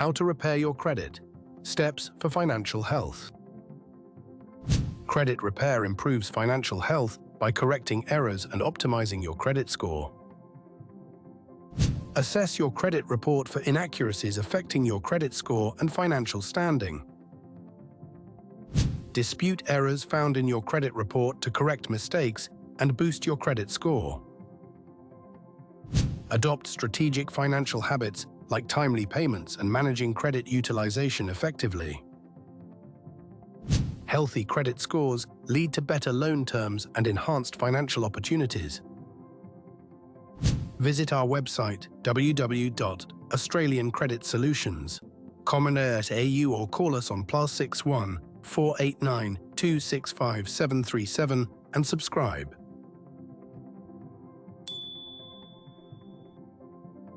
How to repair your credit. Steps for financial health. Credit repair improves financial health by correcting errors and optimizing your credit score. Assess your credit report for inaccuracies affecting your credit score and financial standing. Dispute errors found in your credit report to correct mistakes and boost your credit score. Adopt strategic financial habits like timely payments and managing credit utilization effectively. Healthy credit scores lead to better loan terms and enhanced financial opportunities. Visit our website www.australiancreditsolutions.com.au or call us on +61 489 265 737 and subscribe.